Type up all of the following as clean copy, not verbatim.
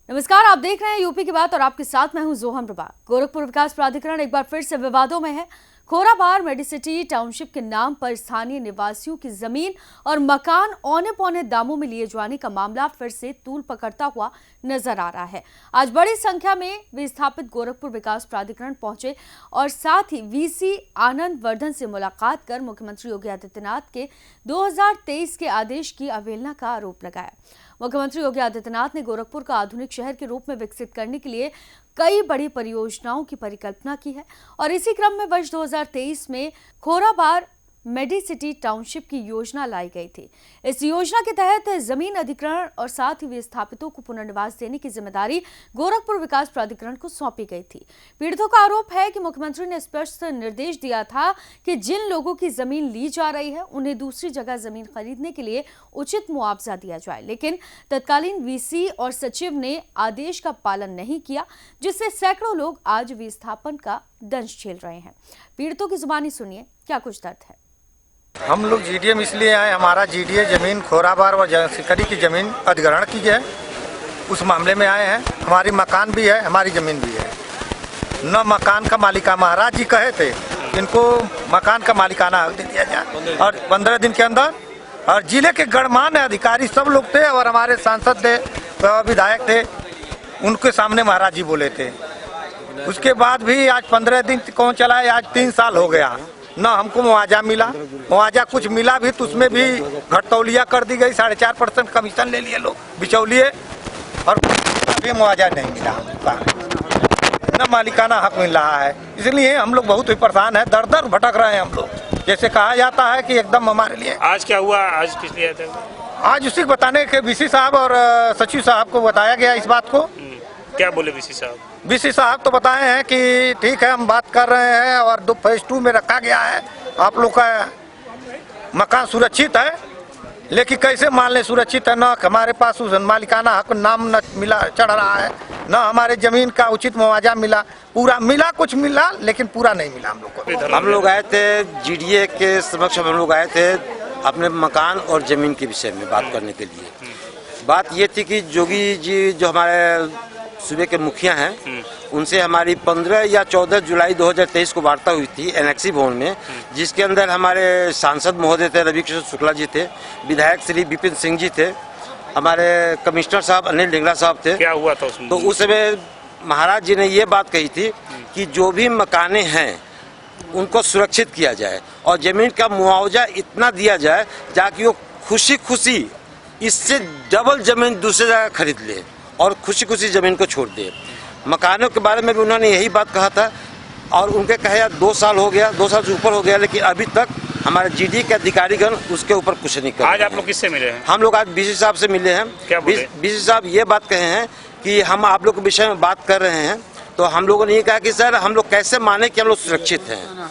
नमस्कार, आप देख रहे हैं यूपी की बात और आपके साथ मैं हूं जोहन प्रभा। गोरखपुर विकास प्राधिकरण एक बार फिर से विवादों में है। खोराबार मेडिसिटी टाउनशिप के नाम पर स्थानीय निवासियों की जमीन और मकान औने पौने दामों में लिए जाने का मामला फिर से तूल पकड़ता हुआ नजर आ रहा है। आज बड़ी संख्या में विस्थापित गोरखपुर विकास प्राधिकरण पहुंचे और साथ ही वीसी आनंद वर्धन से मुलाकात कर मुख्यमंत्री योगी आदित्यनाथ के 2023 के आदेश की अवहेलना का आरोप लगाया। मुख्यमंत्री योगी आदित्यनाथ ने गोरखपुर का आधुनिक शहर के रूप में विकसित करने के लिए कई बड़ी परियोजनाओं की परिकल्पना की है और इसी क्रम में वर्ष 2023 में खोराबार मेडिसिटी टाउनशिप की योजना लाई गई थी। इस योजना के तहत जमीन अधिग्रहण और साथ ही विस्थापितों को पुनर्निवास देने की जिम्मेदारी गोरखपुर विकास प्राधिकरण को सौंपी गई थी। पीड़ितों का आरोप है कि मुख्यमंत्री ने स्पष्ट निर्देश दिया था कि जिन लोगों की जमीन ली जा रही है उन्हें दूसरी जगह जमीन खरीदने के लिए उचित मुआवजा दिया जाए, लेकिन तत्कालीन वीसी और सचिव ने आदेश का पालन नहीं किया, जिससे सैकड़ों लोग आज विस्थापन का दंश झेल रहे हैं। पीड़ितों की जुबानी सुनिए, क्या कुछ दर्द है। हम लोग जीडीए में इसलिए आए, हमारा जीडीए जमीन खोराबार और सिकरी की जमीन अधिग्रहण की है, उस मामले में आए हैं। हमारी मकान भी है, हमारी जमीन भी है। न मकान का मालिका महाराज जी कहे थे इनको मकान का मालिकाना हक दे दिया जाए और 15 दिन के अंदर, और जिले के गणमान्य अधिकारी सब लोग थे और हमारे सांसद थे, विधायक थे, उनके सामने महाराज जी बोले थे। उसके बाद भी आज 15 दिन कौन चला है, आज 3 साल हो गया, न हमको मुआवजा मिला। मुआवजा कुछ मिला भी तो उसमें भी घटतौलिया कर दी गई, 4.5% कमीशन ले लिए लोग बिचौलिए, और भी मुआवजा नहीं मिला, न मालिकाना हक मिल रहा है। इसलिए हम लोग बहुत ही परेशान है, दर दर भटक रहे हैं हम लोग। जैसे कहा जाता है कि एकदम हमारे लिए। आज क्या हुआ, आज किस लिए आए थे? आज उसी बताने के वीसी साहब और सचिव साहब को बताया गया इस बात को। क्या बोले वीसी साहब? वीसी साहब तो बताए हैं कि ठीक है, हम बात कर रहे हैं और फेज 2 में रखा गया है, आप लोग का मकान सुरक्षित है, लेकिन कैसे मान लें सुरक्षित है, न हमारे पास उस मालिकाना हक नाम न मिला चढ़ रहा है, न हमारे जमीन का उचित मुआवजा मिला। पूरा मिला, कुछ मिला, लेकिन पूरा नहीं मिला हम लोग को। हम लोग आए थे जीडीए के समक्ष, हम लोग आए थे अपने मकान और जमीन के विषय में बात करने के लिए। बात ये थी कि जोगी जी जो हमारे सूबे के मुखिया हैं, उनसे हमारी 15 या 14 जुलाई 2023 को वार्ता हुई थी एनेक्सी भवन में, जिसके अंदर हमारे सांसद महोदय थे, रवि किशोर शुक्ला जी थे, विधायक श्री विपिन सिंह जी थे, हमारे कमिश्नर साहब अनिल ढिंगरा साहब थे। क्या हुआ था उसमें? तो उस समय महाराज जी ने ये बात कही थी कि जो भी मकाने हैं उनको सुरक्षित किया जाए और जमीन का मुआवजा इतना दिया जाए ताकि वो खुशी खुशी इससे डबल जमीन दूसरी जगह खरीद ले और खुशी खुशी जमीन को छोड़ दे। मकानों के बारे में भी उन्होंने यही बात कहा था और उनके कहे यार 2 साल हो गया, 2 साल से ऊपर हो गया, लेकिन अभी तक हमारे जीडी के अधिकारीगण उसके ऊपर कुछ नहीं कर। आज आप लोग किससे मिले हैं? हम लोग आज बीसी साहब से मिले हैं। क्या बोले? बीसी साहब ये बात कहे हैं कि हम आप लोग के विषय में बात कर रहे हैं, तो हम लोगों ने ये कहा कि सर हम लोग कैसे माने कि हम लोग सुरक्षित हैं,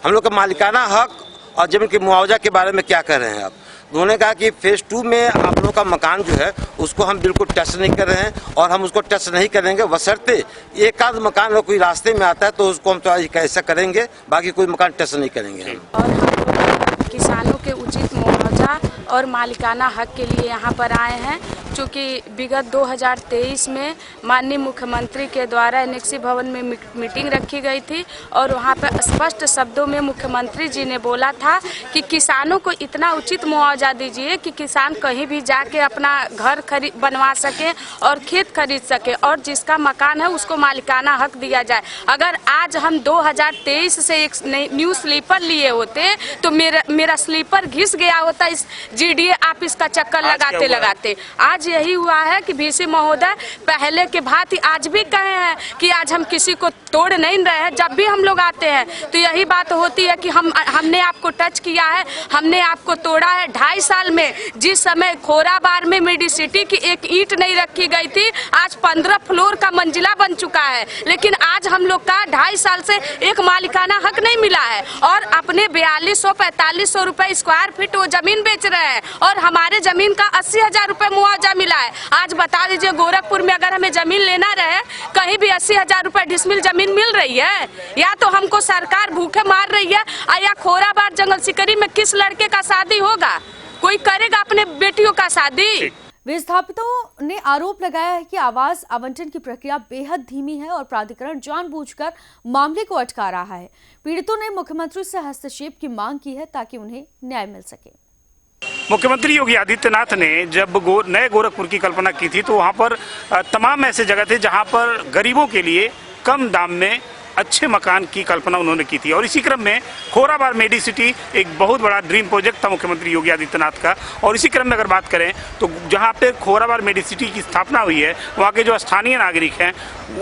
हम लोग का मालिकाना हक और जमीन के मुआवजा के बारे में क्या कर रहे हैं आप। उन्होंने कहा कि फेज 2 में आप लोगों का मकान जो है उसको हम बिल्कुल टच नहीं कर रहे हैं और हम उसको टच नहीं करेंगे, बशर्ते एक आध मकान अगर कोई रास्ते में आता है तो उसको हम तो ऐसा करेंगे, बाकी कोई मकान टच नहीं करेंगे। और हम किसानों के उचित मुआवजा और मालिकाना हक के लिए यहाँ पर आए हैं, चूँकि विगत 2023 में माननीय मुख्यमंत्री के द्वारा एनेक्सी भवन में मीटिंग रखी गई थी और वहाँ पर स्पष्ट शब्दों में मुख्यमंत्री जी ने बोला था कि किसानों को इतना उचित मुआवजा दीजिए कि किसान कहीं भी जाके अपना घर बनवा सके और खेत खरीद सके और जिसका मकान है उसको मालिकाना हक दिया जाए। अगर आज हम 2023 से एक न्यू स्लीपर लिए होते तो मेरा स्लीपर घिस गया होता इस जीडीए ऑफिस का चक्कर लगाते लगाते। आज यही हुआ है कि वीसी महोदय पहले के भांति आज भी कहे हैं कि आज हम किसी को तोड़ नहीं रहे हैं। जब भी हम लोग आते हैं तो यही बात होती है कि हमने आपको टच किया है, हमने आपको तोड़ा है। 2.5 साल में जिस समय खोराबार में मेडिसिटी की एक ईंट नहीं रखी गई थी, आज 15 फ्लोर का मंजिला बन चुका है, लेकिन आज हम लोग का 2.5 साल से एक मालिकाना हक नहीं मिला है और अपने 4200-4500 रुपए स्क्वायर फीट वो जमीन बेच रहे हैं और हमारे जमीन का 80,000 रुपए मुआवजा मिला है। आज बता दीजिए गोरखपुर में अगर हमें जमीन लेना रहे, कहीं भी 80,000 रुपए डिसमिल जमीन मिल रही है? या तो हमको सरकार भूखे मार रही है या खोराबार जंगल सिकरी में किस लड़के का शादी होगा? कोई करेगा अपने बेटियों का शादी? विस्थापितों ने आरोप लगाया है कि आवास आवंटन की प्रक्रिया बेहद धीमी है और प्राधिकरण जानबूझकर मामले को अटका रहा है। पीड़ितों ने मुख्यमंत्री से हस्तक्षेप की मांग की है ताकि उन्हें न्याय मिल सके। मुख्यमंत्री योगी आदित्यनाथ ने जब नए गोरखपुर की कल्पना की थी तो वहां पर तमाम ऐसे जगह थे जहां पर गरीबों के लिए कम दाम में अच्छे मकान की कल्पना उन्होंने की थी। और इसी क्रम में खोराबार मेडी सिटी एक बहुत बड़ा ड्रीम प्रोजेक्ट था मुख्यमंत्री योगी आदित्यनाथ का। और इसी क्रम में अगर बात करें तो जहां पे खोराबार मेडी सिटी की स्थापना हुई है, वहां के जो स्थानीय नागरिक हैं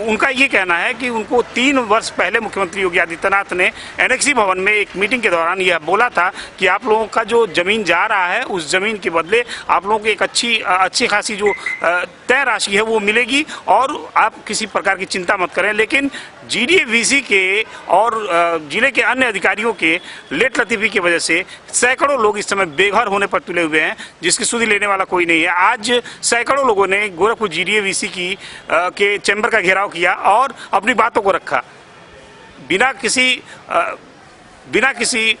उनका ये कहना है कि उनको 3 वर्ष पहले मुख्यमंत्री योगी आदित्यनाथ ने एनेक्सी भवन में एक मीटिंग के दौरान यह बोला था कि आप लोगों का जो जमीन जा रहा है उस जमीन के बदले आप लोगों को एक अच्छी खासी जो तय राशि है वो मिलेगी और आप किसी प्रकार की चिंता मत करें। लेकिन GDA-VC के और जिले के अन्य अधिकारियों के लेट लतीफी की वजह से सैकड़ों लोग इस समय बेघर होने पर तुले हुए हैं, जिसकी सुधि लेने वाला कोई नहीं है। आज सैकड़ों लोगों ने गोरखपुर GDA-VC के चैम्बर का घेराव किया और अपनी बातों को रखा। बिना किसी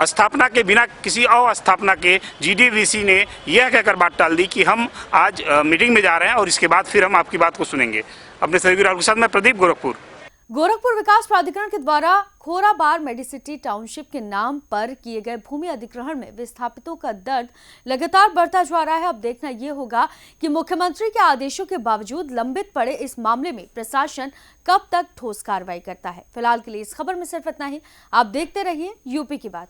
स्थापना के, बिना किसी अस्थापना के GDA-VC ने यह कहकर बात टाल दी कि हम आज मीटिंग में जा रहे हैं और इसके बाद फिर हम आपकी बात को सुनेंगे। अपने सहयोगी राहुल के साथ मैं प्रदीप, गोरखपुर विकास प्राधिकरण के द्वारा खोराबार मेडिसिटी टाउनशिप के नाम पर किए गए भूमि अधिग्रहण में विस्थापितों का दर्द लगातार बढ़ता जा रहा है। अब देखना यह होगा कि मुख्यमंत्री के आदेशों के बावजूद लंबित पड़े इस मामले में प्रशासन कब तक ठोस कार्रवाई करता है। फिलहाल के लिए इस खबर में सिर्फ इतना ही। आप देखते रहिए यूपी की बात।